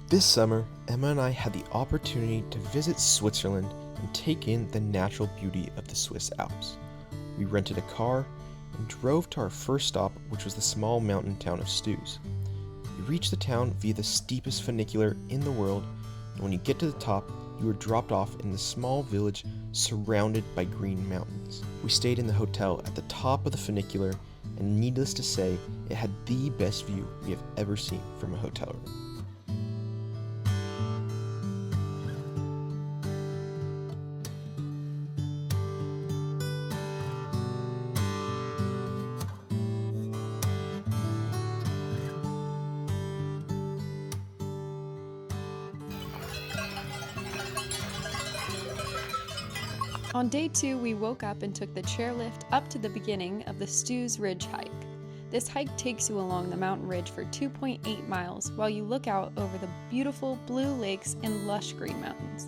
This summer, Emma and I had the opportunity to visit Switzerland and take in the natural beauty of the Swiss Alps. We rented a car and drove to our first stop, which was the small mountain town of Stoos. We reached the town via the steepest funicular in the world, and when you get to the top, you are dropped off in the small village surrounded by green mountains. We stayed in the hotel at the top of the funicular, and needless to say, it had the best view we have ever seen from a hotel room. On day 2, we woke up and took the chairlift up to the beginning of the Stoos Ridge hike. This hike takes you along the mountain ridge for 2.8 miles while you look out over the beautiful blue lakes and lush green mountains.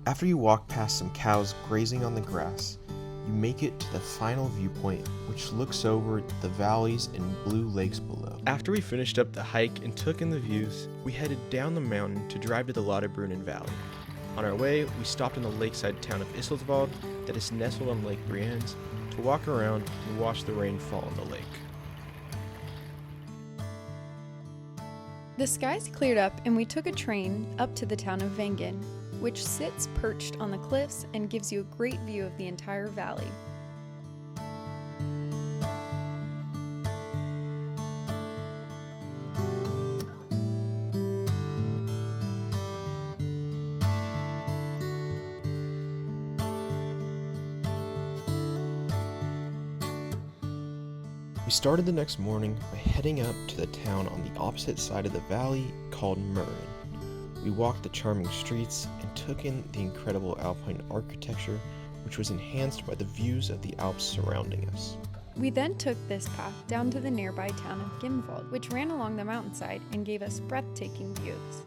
After you walk past some cows grazing on the grass, you make it to the final viewpoint, which looks over the valleys and blue lakes below. After we finished up the hike and took in the views, we headed down the mountain to drive to the Lauterbrunnen Valley. On our way, we stopped in the lakeside town of Iselswald that is nestled on Lake Brienz to walk around and watch the rain fall on the lake. The skies cleared up and we took a train up to the town of Wengen, which sits perched on the cliffs and gives you a great view of the entire valley. We started the next morning by heading up to the town on the opposite side of the valley called Murren. We walked the charming streets and took in the incredible Alpine architecture, which was enhanced by the views of the Alps surrounding us. We then took this path down to the nearby town of Gimmelwald, which ran along the mountainside and gave us breathtaking views.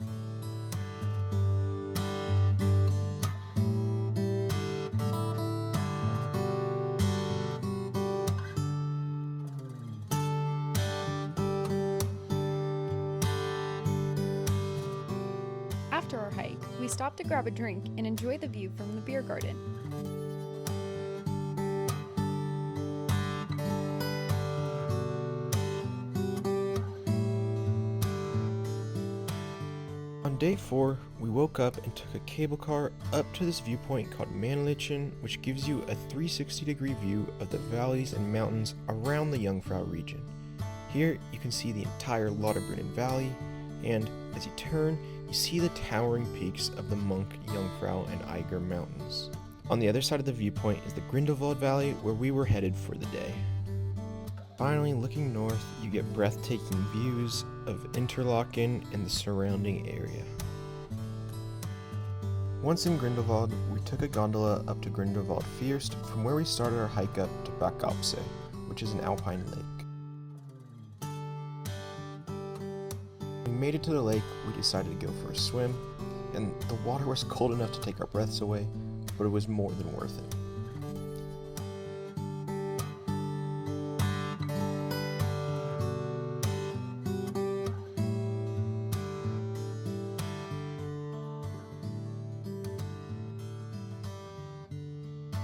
After our hike, we stopped to grab a drink and enjoy the view from the beer garden. On day 4, we woke up and took a cable car up to this viewpoint called Mannlichen, which gives you a 360-degree view of the valleys and mountains around the Jungfrau region. Here, you can see the entire Lauterbrunnen Valley, and as you turn, you see the towering peaks of the Monk, Jungfrau, and Eiger mountains. On the other side of the viewpoint is the Grindelwald Valley, where we were headed for the day. Finally, looking north, you get breathtaking views of Interlaken and the surrounding area. Once in Grindelwald, we took a gondola up to Grindelwald First, from where we started our hike up to Backalpsee, which is an alpine lake. When we made it to the lake, we decided to go for a swim, and the water was cold enough to take our breaths away, but it was more than worth it.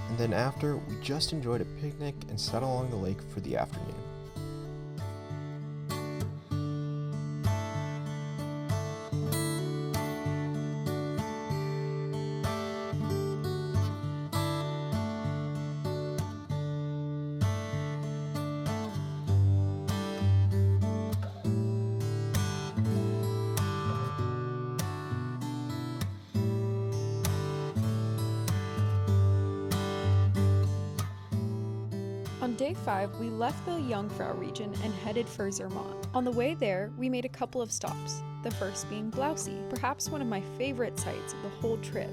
And then after, we just enjoyed a picnic and sat along the lake for the afternoon. On day 5, we left the Jungfrau region and headed for Zermatt. On the way there, we made a couple of stops, the first being Blausee, perhaps one of my favorite sights of the whole trip.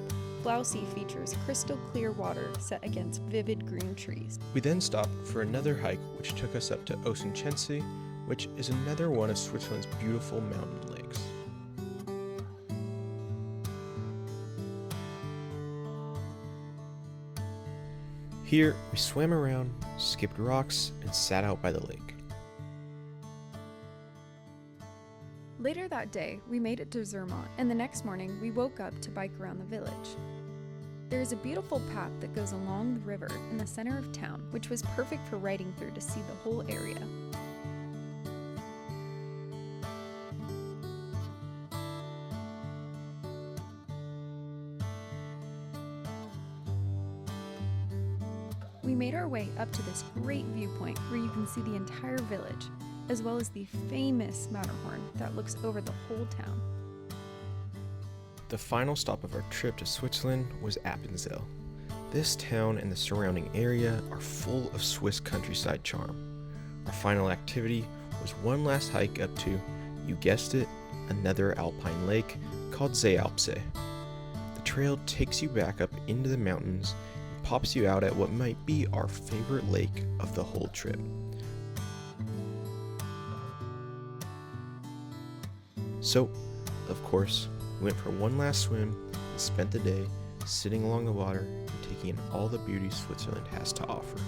Flaussee features crystal clear water set against vivid green trees. We then stopped for another hike which took us up to Osenschense, which is another one of Switzerland's beautiful mountain lakes. Here, we swam around, skipped rocks, and sat out by the lake. Later that day, we made it to Zermatt, and the next morning we woke up to bike around the village. There is a beautiful path that goes along the river in the center of town, which was perfect for riding through to see the whole area. We made our way up to this great viewpoint where you can see the entire village, as well as the famous Matterhorn that looks over the whole town. The final stop of our trip to Switzerland was Appenzell. This town and the surrounding area are full of Swiss countryside charm. Our final activity was one last hike up to, you guessed it, another alpine lake called Swiss Alps. The trail takes you back up into the mountains and pops you out at what might be our favorite lake of the whole trip. So, of course, we went for one last swim and spent the day sitting along the water and taking in all the beauty Switzerland has to offer.